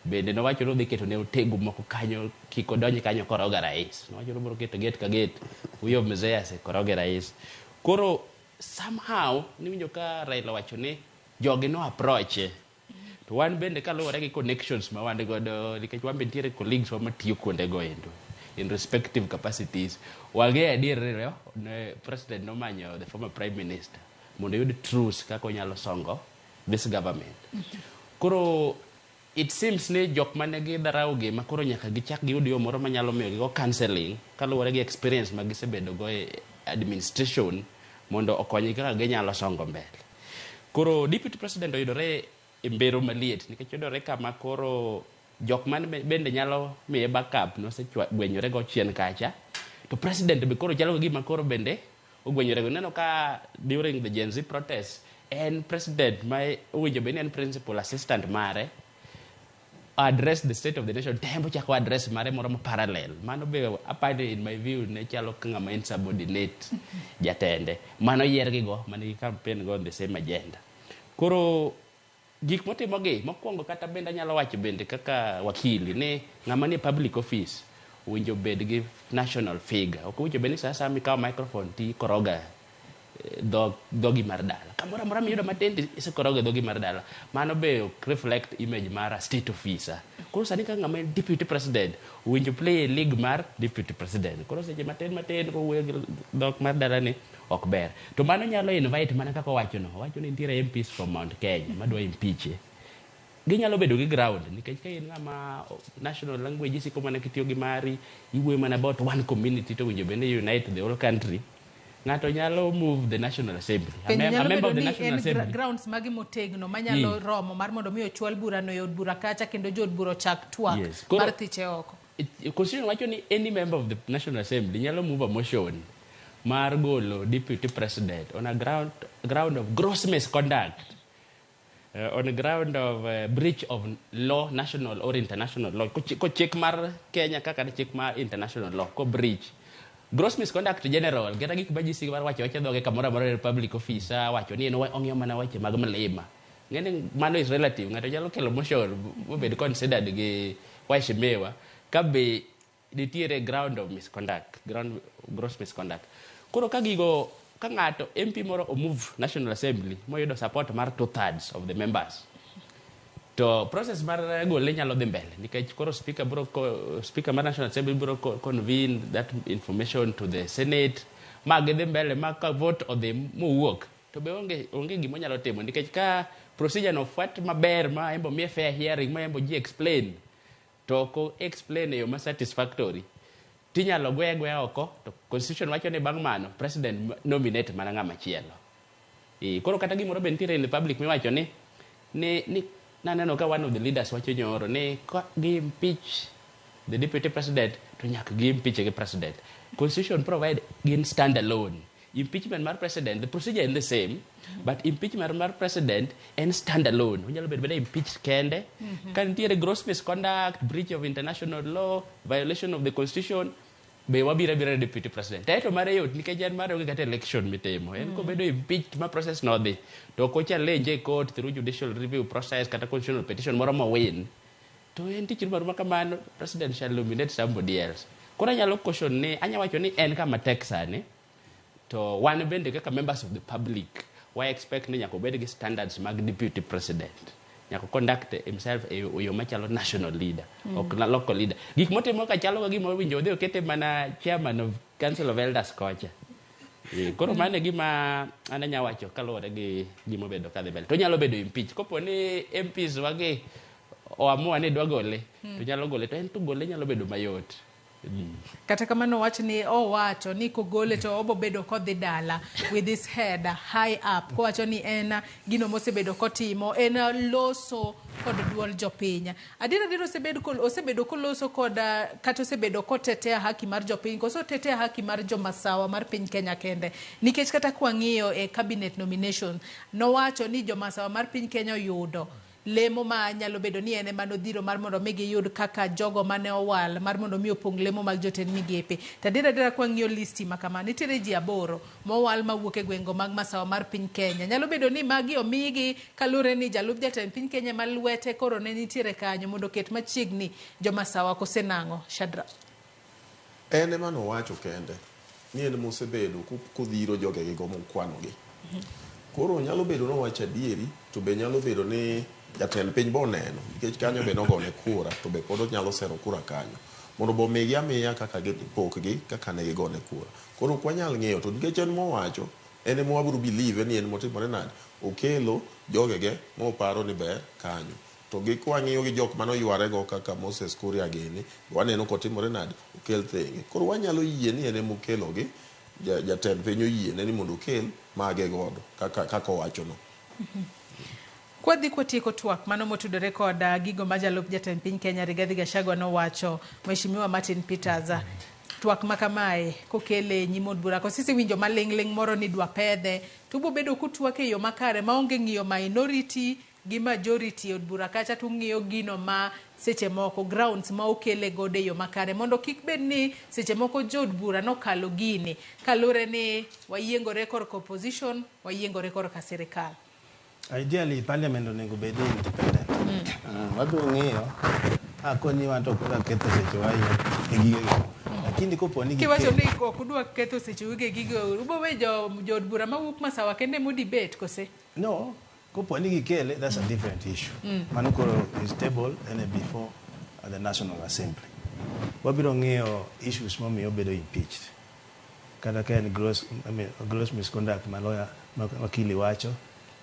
bende nowacho no dhi keto ne otego moko kanyo kik odonj kanyo koroga rais, nowacho no biro keto gate ka gate huyo mzee ase koroge rais. Koro somehow niwinjo ka Raila wacho ni jogi no approach to wan bende kaluwore gi connections ma wan godo nikech wan bende nitiere colleagues wa matiyo kuonde go endo in respective capacities, wang'e adier ne president nomanyo the former prime minister mondo yud truce kaka onyalo songo this government. Koro it seems ni jok mane gi dharau gi makoro nyaka gichak giyud yo moro manyalo miyo gigo counseling kaluwore gi experience ma gisebedo go e administration mondo okonygi kaka ginyalo songo mbele. Koro deputy president oyudore e mbero maliet nikech yudore kama koro jok man bende nyalo miye backup nosegwenyore go chien kacha, to president be koro chalo gima koro bende ogwenyore go. Neno ka during the Gen Z protest en president ma owinjo be en principal assistant mare address the state of the nation tembo chako address mare moro mo parallel, mano be apani in my view ne chalo kanga ma insubordinate jatende mano yiergi go mani campaign go on the same agenda. Koro gik motimo gi mokwongo kata bende nyalo wacho bende kaka wakili ni ng'ama ni public office winjo bed gi national figure, ok winjo bende sasa mikawo microphone ti koroga dogi mar dala kamora mora miyudo matindi isekoroga dogi mar dala, mano be ok reflect image mar state officer. Koro sani ka ng'ama deputy president winjo play a league mar deputy president, koro seche matin ko wuoyo gi dhok mar dala ni ok ber. To mano nyalo invite mana kaka wacho ni nitiere MPs from Mount Kenya madwa impeach, ginyalo bedo gi ground nikech ka in ng'ama national language isiko mana kitiyo gi mari iwuoyo mana about one community to winjo bende unite the whole country, ng'ato nyalo move the National Assembly. A member of the National Assembly. Grounds magi motegno manyalo romo mar mondo miyo chwal bura no yod bura kacha kendo jod bura chak twak mar thiche oko. Constitution wacho ni any member of the National Assembly nyalo move a motion mar golo deputy president on a ground of gross misconduct, on a ground of breach of law, national or international law. Ko chik mar Kenya kaka chik mar international law ko breach gross misconduct general geta gik bajisi mar wacho dhoge kamora mar public officer wacho ni en ong'yo mana wache mag mlima ngene mano is relative, ng'ato nyalo kelo motion obed considered gi waheshimiwa kabe nitiere ground of misconduct, gross misconduct. Koro ka gigo ka ng'ato MP moro o move National Assembly moyudo support mar 2/3 of the members, to process mar gole nyalo dhi mbele nikech koro speaker mar National Assembly biro convene that information to the Senate mag dhi mbele ma ka vote odhi mowuok to be onge gimo nyalo timo nikech ka procedure no fwat maber ma embo mie fair hearing ma embo ji explain to ko explain yo ma satisfactory tinyalo gwe oko, to constitution wacho ni bang' mano president nominate mana ng'ama chielo. Koro kata gimoro be nitiere in the public miwacho ni naneno ka one of the leaders wacho nyoro ni gi impeach the deputy president to nyaka gi impeach the president. Constitution provide gin stand alone. Impeachment mar president, the procedure is the same, but impeachment mar president and stand alone. Onyalo bedo impeach kende. Kan nitiere gross misconduct, breach of international law, violation of the constitution, be wabira deputy president. Taito mare yot nikech jan mare onge kata election mitimo. En ko bedo impeached ma process no dhi. To ko challenge court through judicial review process kata constitutional petition moro ma win. To en tich moro makamano president shall nominate somebody else. Kora nyalo caution ni anya wacho ni en kama Texas ni to wan bende kaka members of the public why expect ni nyaka obed gi standards mag deputy president nyaka conduct himself e yo machalo national leader ok na local leader gik motimo ka chalo ga gima winjo odhi okete mana chairman of council of elders kocha koro mane gima ananya wacho kaluwore gi gima bedo kadhi mbele to nyalo bedo impeach kopo ni MPs wage oamua ni dwa gole to nyalo gole to en to gole nyalo bedo mayot kata kamano wach ni owacho ni kogole to obo bedo kodhi dala with his head high up kowacho ni en gino mosebedo kotimo en loso kod duol jopiny adira osebedo koloso kod kata osebedo kotetea haki mar jopiny koso tetea haki mar jomasawa mar piny Kenya kende nikech kata kwang'iyo e cabinet nomination nowacho ni jomasawa mar piny Kenya oyudo lemo ma nyalo bedo ni ene manodhiro mar mondo mi giyud kaka jogo mane owal mar mondo mi opong lemo mag jotend migepe tadira kwang'iyo listi makama nitiere ji 8 mowal mawuok e gwengo mag masawa mar piny Kenya nyalo bedo ni magi omigi kalure ni jalup jatend piny Kenya malwete koro ne nitiere kanyo mondo ket machiegni jomasawa kosenang'o Shadrack ene mano wacho kende ni en mosebedo kodhiro jogegi go mokwanogi koro nyalo bedo no wacho adieri to be nyalo bedo ni jatend piny bo neno nikech kanyo be nogone kura to be pod nyalo sero kura kanyo mondo bo migi amiya kaka pokgi kaka ne gigone kura koro kwanyal ng'eyo to nikech en mowacho en mo wabiro believe ni en motimore nade okelo jogege moparo ni ber kanyo to gi kwang'iyo gi jok manoyware go kaka Moses Kuria gini waneno kotimore nade okel thenge koro wanyalo yie ni en mokelo gi jatend piny oyie ni mondo okel mage godo kaka owacho no kwadhi kwatieko twak mano motudore kod gigo ma jalup jatend piny Kenya Rigathi Gachagua nowacho Mheshimiwa Martin Peters twak makamae kokele nyimod bura ko sisi winjo maling'ling moro ni dwa pedhe tubo bedo kutwak e yo makare maonge ng'iyo minority gi majority od bura kacha tung'iyo gino ma seche moko grounds ma okele gode yo makare mondo kik bed ni seche moko jod bura nokalo gini kalure ni wayiengore kor opposition wayiengore kor ka sirikal ideally parliament onego bed independent wabiro ng'iyo akoni wanto kuda ketho seche wayo e gige lakini kopo ni kiwacho ni okudwa ketho seche wige gigo ubo we jod bura mawuok masawa kende mo debate kose no kopo ni gikele that's a different issue mano koro is table and before the National Assembly wabiro ng'iyo issues momiyo bedo impeached kata ka en gross misconduct maloya wakili wacho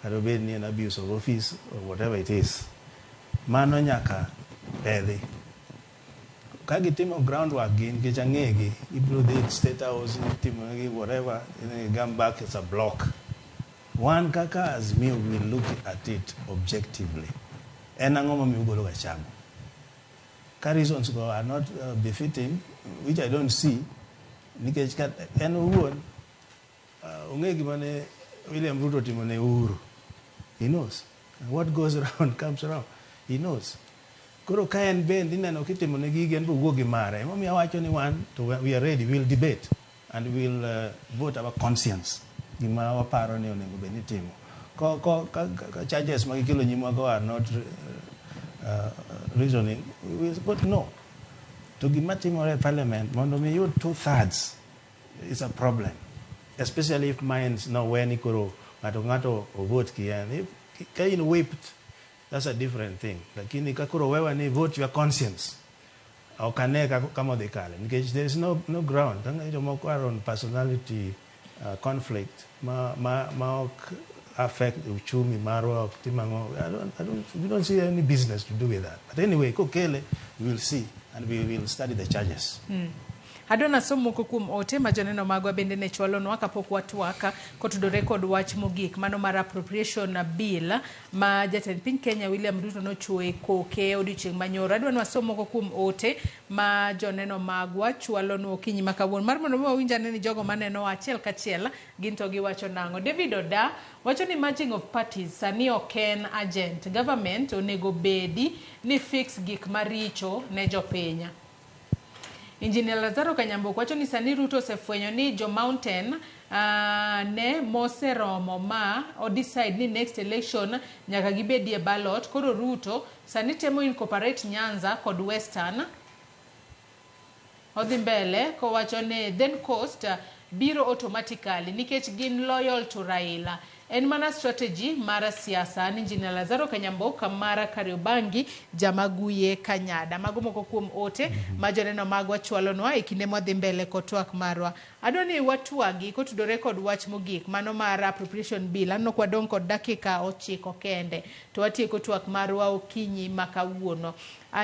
kata bed ni an abuse of office or whatever it is mano nyaka pedhi ka gitimo groundwork gi nikech ang'egi ibiro dhi state house timo gi whatever come back it's a block one kaka Azimio will look at it objectively en ang'o momiyo ugolo Gachagua ka reasons go are not befitting which I don't see nikech en owuon ong'e gima ne William Ruto timo ne Uhuru he knows what goes around comes around he knows koro ka en bende ineno kitimo ne gige en wuok gi mare momiyo awacho ni wan to we are ready we'll debate and we'll vote our conscience gima waparo ni onego bed ni timo ko charges ma gikelo nyimwa go are not reasoning but no to gima timore parliament mondo mi yud 2/3 is a problem especially if minds no when ikoro ngato vote kian if kain whipped that's a different thing lakini kakoro wewe ni vote your conscience au kaneka kama dekale because there is no ground tanga hiyo moko on personality conflict ma affect uchumi marwa timango we don't see any business to do with that but anyway kokele we will see and we will study the charges Adona somo kukum ote majoneno magwa bende ne chwalonwa kapok watwaka kotudore kod wach mogik mano mar appropriation bill ma jatend piny Kenya William Ruto nochwoe koke odiochieng' manyoro. Adwa somo kukum ote ma joneno magwa chwalonwa okinyi makawuono mar mondo wawinj ane ni jogo maneno achiel kachiel gin to giwacho nang'o. David Oda wacho ni merging of parties sani ok en agent government onego bedi ni fix gik maricho ne jopiny. Engineer Lazaro Kanyambo wacho ni sani Ruto osefwenyo ni Jo Mountain ne moseromo ma o decide ni next election nyaka gibedie ballot koro Ruto sani temo incorporate Nyanza kod Western odhi mbele ko wacho ni then coast biro automatically nikech gin loyal to Raila. En mana strategy mara siasa ni Injinia Lazaro Kanyamboka mara Kariobangi Jamaguye Kanyada. Mago moko kuom ote majoneno magwa chwalonwa e kinde modhi mbele kotwak marwa. Adoni watwagi kotudore kod wach mogik mano mara appropriation bill. Anno kwa don kod dakika 9 kende. To watieko twak marwa okinyi makawuono.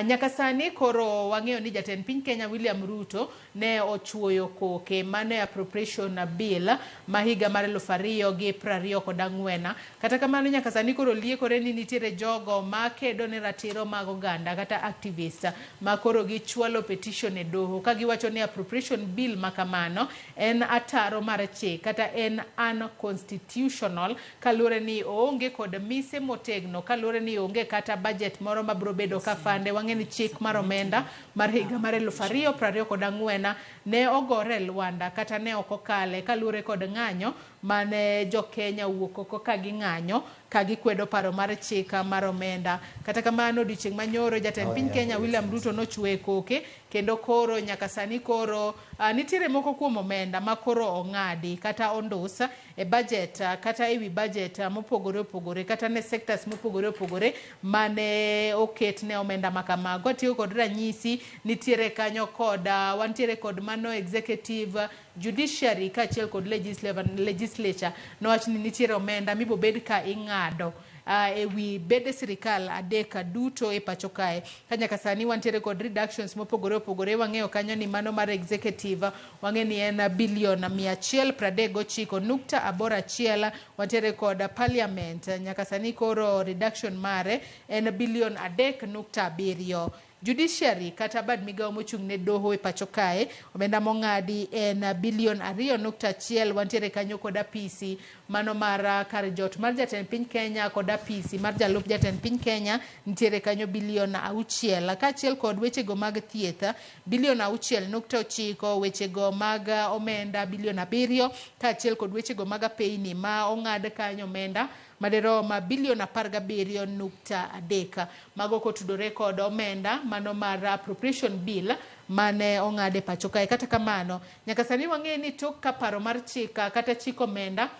Nyaka sani koro wang'eyo ni jatend piny Kenya William Ruto ne ochuoyo koke mane appropriation bill mahiga mar 2024. Kata kamano nyaka sani koro liekore ni nitiere jogo makedo ne ratiro mag oganda kata activist ma koro gichwalo petition e doho ka giwacho ni appropriation bill makamano en ataro mar chik kata en unconstitutional kalure ni oonge kod mise motegno kalure ni onge kata budget moro mabro bedo ka fande. Wang'eni chik mar omenda mar higa mar 2024 ne ogore Luanda kata ne okokale kalure kod ng'anyo mane jo Kenya wuok oko ka ging'anyo ka gikwedo paro mar chika mar omenda. Kata kamano odiochieng' manyoro jatend piny Kenya William Ruto nochwe koke kendo koro nyaka sani koro nitiere moko kuom omenda ma koro ong'adi kata ondusa e budget kata ewi budget mopogore opogore kata ne sectors mopogore opogore mane oket ne omenda makamago. Tiyo kod ranyisi nitiere kanyo kod wantiere kod mano executive judiciary kachiel kod legislature nowach ni nitiere omenda mibo bed ka ing'ado ewi bede sirikal adeka duto e pacho kae. Kanyaka sani wantiere kod reductions mopogore opogore. Wang'eyo kanyo ni mano mar executive wang'eni en bilion 139.81. Wantiere kod parliament nyaka sani koro reduction mare en bilion 3.7. Judiciary kata bad migao mochung' ne doho e pacho kae omenda mong'adi en bilion 2.1. Wantiere kanyo kod apisi mano mar kar jot mar jatend piny Kenya kod apisi mar jalup jatend piny Kenya nitiere kanyo bilion 6 kachiel kod wechego mag thieth bilion 6.9, wechego mag omenda bilion 7 kachiel kod wechego mag peini ma ong'ad kanyo omenda maderoma bilion 17.3. Mago kotudore kod omenda mano mar appropriation bill mane ong'ade pacho kae. Kata kamano nyaka sani wang'e ni tok ka paro mar chika kata chik omenda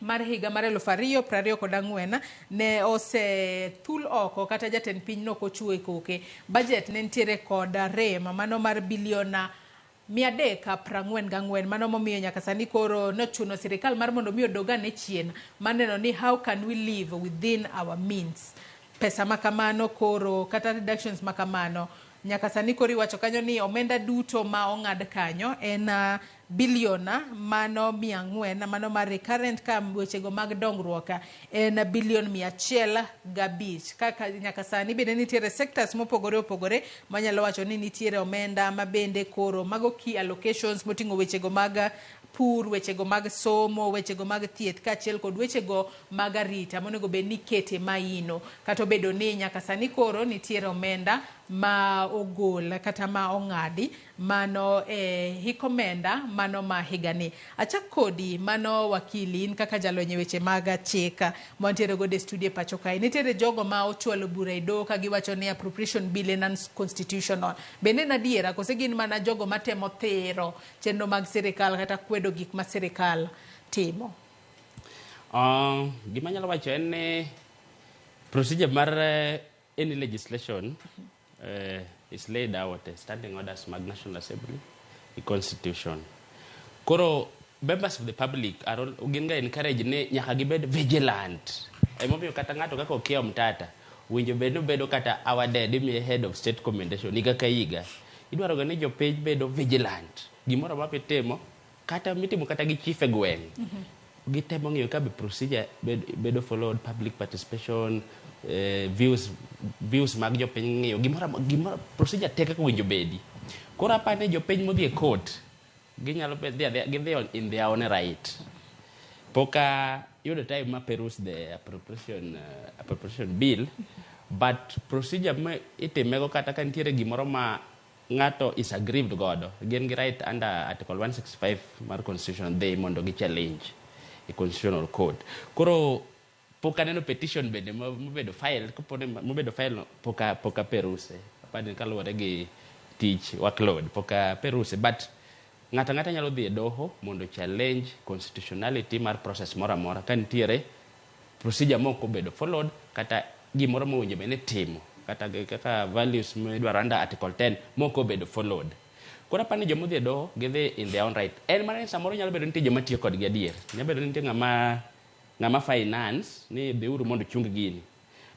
mar higa mar 2024 ne ose thul oko kata jatend piny no kochwe koke. Budget ne nitiere kod rem mano mar bilion 344. Mano momiyo nyaka sani koro nochuno sirikal mar mondo mi odoga ne chien maneno ni how can we live within our means. Pesa makamano koro kata reductions makamano nyaka sani koro iwacho kanyo ni omenda duto ma ong'ad kanyo en biliona mano 400 mano mar recurrent ka wechego mag dongruok en bilion 105. Kaka nyaka sani bende nitiere sectors mopogore opogore manyalo wacho ni nitiere omenda mabende koro mago key allocations moting'o wechego mag pur, wechego mag somo, wechego mag thieth kachiel kod wechego mag arita monego bed ni kete maino. Kata obedo ni nyaka sani koro nitiere omenda ma ogol kata ma ong'adi mano hik omenda mano ma higani. Achak kodi mano wakili in kaka jalony weche mag chika montiere go de studio pacho kae. Nitiere jogo ma ochwalo bura e doho ka giwacho ni appropriation bill en unconstitutional. Bende nadiera kose gin mana jogo matemo thero chenro mag sirikal kata kwedo gik ma sirikal timo? Gima nyalo wacho en ni procedure mar any legislation is laid out standing orders mag National Assembly, the Constitution. Koro members of the public are gin ga encourage ne nyaka gibed vigilant. Emomiyo kata ng'ato kaka okia mtata winjo bedo kata our dead me head of state commendation ni kaka higa idwaro ga ni jopiny bedo vigilant. Gimoro ma pitimo kata mitimo kata gi chief e gweng'. Gitemo ng'iyo ka be procedure bedo followed, public participation, views mag jopiny ng'iyo gimoro procedure teka ko winjo bedi. Koro apane jopiny modhi e court ginyalo gidhi in their own right. Poka yudo time ma peruse the appropriation bill, but procedure ma itimego kata ka nitiere gimoro ma ng'ato is aggrieved godo, gin gi right under article 165 mar constitution they mondo gi challenge the constitutional code. Koro poka neno petition bende mobedo file poka peruse apani kaluwore gi tich workload poka peruse, but ng'ata ng'ata nyalo dhi e doho mondo challenge constitutionality mar process moro amora ka nitiere procedure moko bedo followed kata gimoro mowinjo bene timo kata kaka values midwaro under article 10 moko bedo followed. Koro apani joma dhi e doho gidhi in their own right. En mana ni samoro nyalo bedo nitie joma tiyo kodgi adier. Nyalo bedo nitie ng'ama finance ni dhiuru mondo chung gini.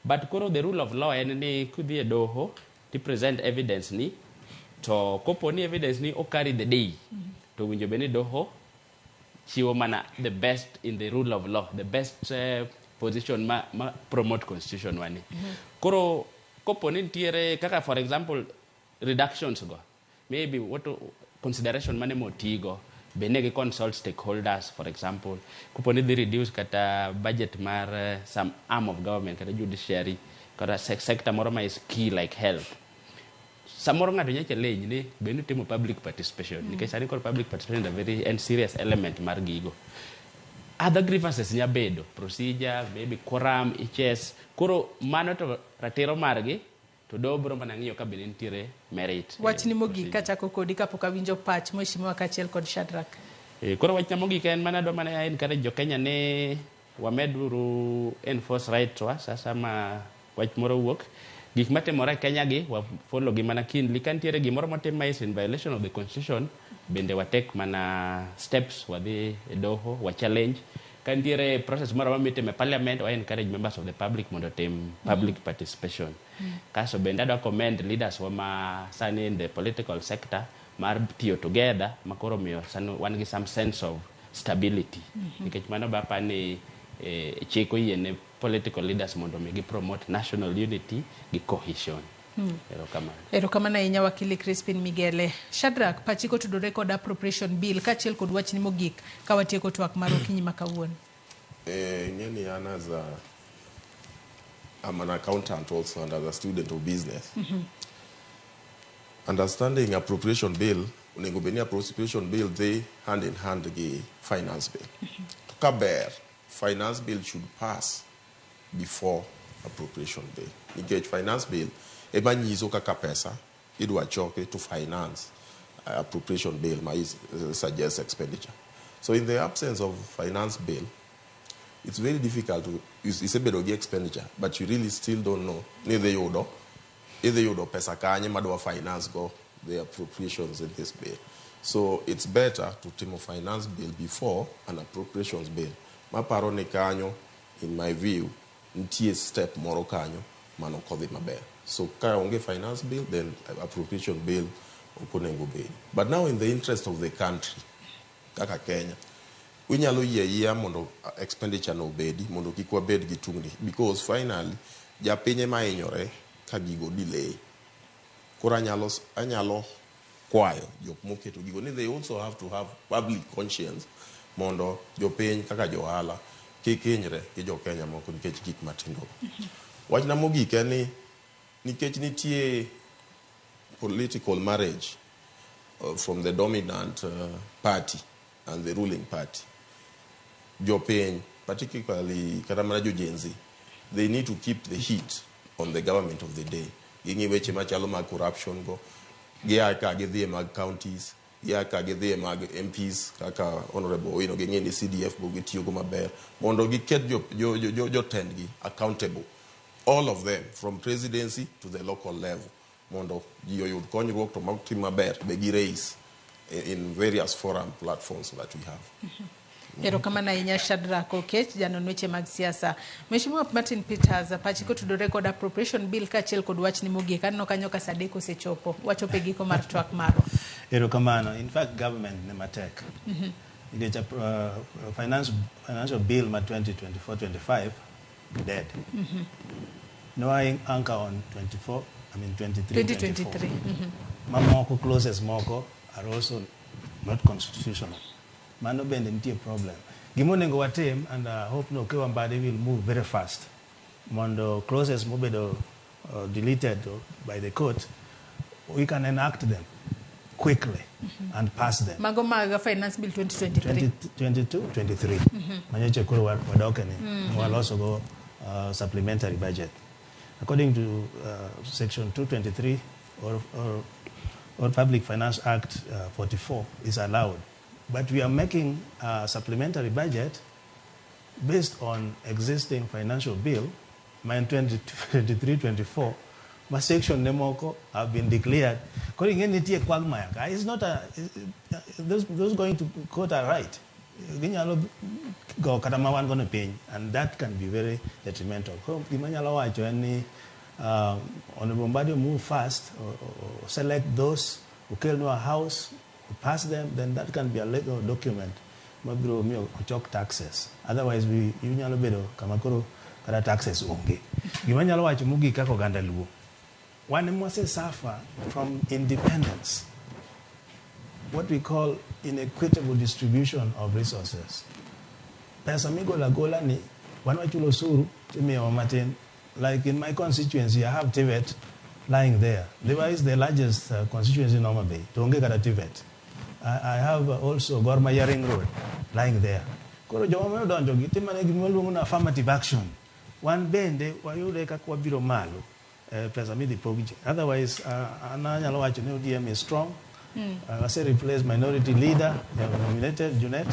But koro the rule of law en ni kudhi e doho to present evidence ni to kopo ni evidence ni o carry the day to winjo beni doho chiwo mana the best in the rule of law, the best position ma promote constitution wani. Koro kopo ni nitiere kaka for example reductions go, maybe what consideration mane motigo bene gi consult stakeholders. For example kopo ni dhi reduce kata budget mar some arm of government kata judiciary kata sector moro ma is key like health, samoro ng'ato nyaka challenge ni bende timo public participation nikech sani koro public participation is a very serious element mar gigo. Other grievances nya bedo procedure, maybe quorum, HS. Koro mano to ratiro margi to dobro mana ng'iyo ka bende nitiere merit. Wach ni mogik kachako kodi kapok awinjo pach mheshimiwa kachiel kod Shadrack. Koro wach na mogik en mana do mana en kare jo Kenya ne wameduru enforce right to us sasa ma wach moro wuok gik matimore Kenya gi wa follow gi mana kindly kan tiere gimoro matim ma is in violation of the constitution bende wa take mana steps wa dhi doho wa challenge kan tiere process moro mitime parliament wa encourage members of the public mondo tim public participation. Kaso bende do commend leaders wa ma sani in the political sector mar tiyo together makoro miyo sani wan gi some sense of stability nikech mano bapa ni chiko yene political leaders mondo megi promote national unity gi cohesion. Erokamano ahinya wakili Crispin Migele. Shadrack, pachiko tudore kod appropriation bill kachiel kod wach ni mogik ka watieko twak mar okinyi makawuono. Ngeni as I'm an accountant also and as a student of business. Understanding appropriation bill, unego beni appropriation bill they hand in hand gi finance bill. Kaber finance bill should pass before appropriation bill. Engage finance bill eba nyiso kaka pesa idwa choke to finance appropriation bill ma suggests expenditure. So in the absence of finance bill, it's very difficult to use a bit of expenditure, but you really still don't know neither yodo pesa kanye madwa finance go the appropriations in this bill. So it's better to timo finance bill before an appropriations bill. Maparo ne kanyo, in my view, ntie step moro kanyo mano kodhi maber. So ka onge finance bill, then appropriation bill okonego bedi. But now in the interest of the country, kaka Kenya, unyalo yie mondo expenditure no bedi mondo kikwa bed gitungni because finally japinye mainyore ka gigo delay. Kora anyalo kwayo jok moketo gigo ni they also have to have public conscience mondo jopiny kaka johala kikinyre gi jo Kenya moko nikech gik matindo. Wach na mogik en ni nikech nitie political marriage from the dominant party and the ruling party. Jopiny, particularly katamana jo Gen Z, they need to keep the heat on the government of the day. Gingi weche machalo mag corruption go, giaka gidhie mag counties, giaka gidhie mag MPs kaka honorable Owino gingi ni CDF bo gitiyo go maber mondo giket jo tendgi accountable, all of them from presidency to the local level mondo ji oyud konyruok to mag tim maber be gi raise in various forum platforms that we have. Erokamano ahinya Shadrack Okech, janon weche mag siasa. Mheshimiwa Martin Peters, pachiko tudore kod appropriation bill kachiel kod wach ni mogik anno kanyo ka sadeko sechopo wachope giko mar twak maro. Erokamano, in fact government ne matek. Nikech financial bill ma 2024-25 dead. No anchor on 2023. Mamoko clauses moko are also not constitutional. Mano bende nitie problem. Gimonengo watim and I hope no Kewambade will move very fast. Mondo clauses mobedo deleted by the court, we can enact them quickly and pass them. Mago maga finance bill 2023. 22-23. Manyeche kuro wadokeni. We'll also go supplementary budget. According to section 223 or Public Finance Act 44 is allowed. But we are making a supplementary budget based on existing financial bill, mine 23-24, but section nemoko have been declared. It's not a, those going to court are right. Go Katamawan going to pay, and that can be very detrimental. Honorable Mbadio move fast, or select those who came to a house, pass them, then that can be a legal document. Talk taxes. Otherwise, we bedo kamakoro kada taxes onge. Gimanyalo wacho mugi kako ganda luo. One must suffer from independence. What we call inequitable distribution of resources. Pesa migola gola ni wanachulo suru timi wa matin. Like in my constituency, I have Tibet lying there. Lewa is the largest constituency in Homa Bay. Tonge kada Tibet. I have also Gorma Yaring Road lying there. Koro joma donjo gitimane gimolu na affirmative action. One bende wayude kakwa biro malo pesa midi pogije. Otherwise ananya lo wacho ne ODM is strong. I say replace minority leader, they have nominated Junet,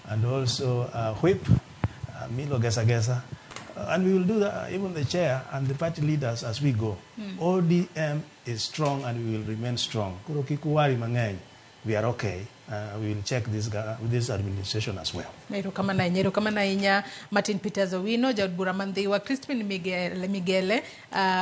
and also whip Milo Gesa. And we will do that, even the chair and the party leaders as we go. ODM is strong and we will remain strong. Kuro kikuwari mang'eny. We are okay. We will check this administration as well. Nero kama na inya Martin Peters Owino, Jaod Bura Mandhiwa, Crispin Migele,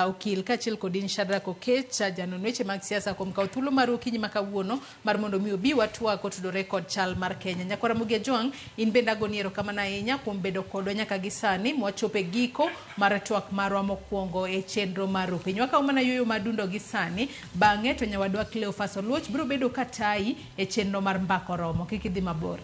ukil kachil kodin Shadrack Okech, janonweche mag siasa kuom kawo thuolo mar okinyi makawuono mar mondo mi obi watwa kotudo record chal mar Kenya. Nyakora Muge Jwang, in benda goniero kama na inya kuom bedo kodwa nyaka gisani mwachope giko mar twak marwa mokwongo e chenro mar piny. Wakaw mana yoyo madundo gisani, bang'e to nyawadwa Cleophas Oluoch biro bedo katai e chenro mar mbako romo. Kik idhi mabor.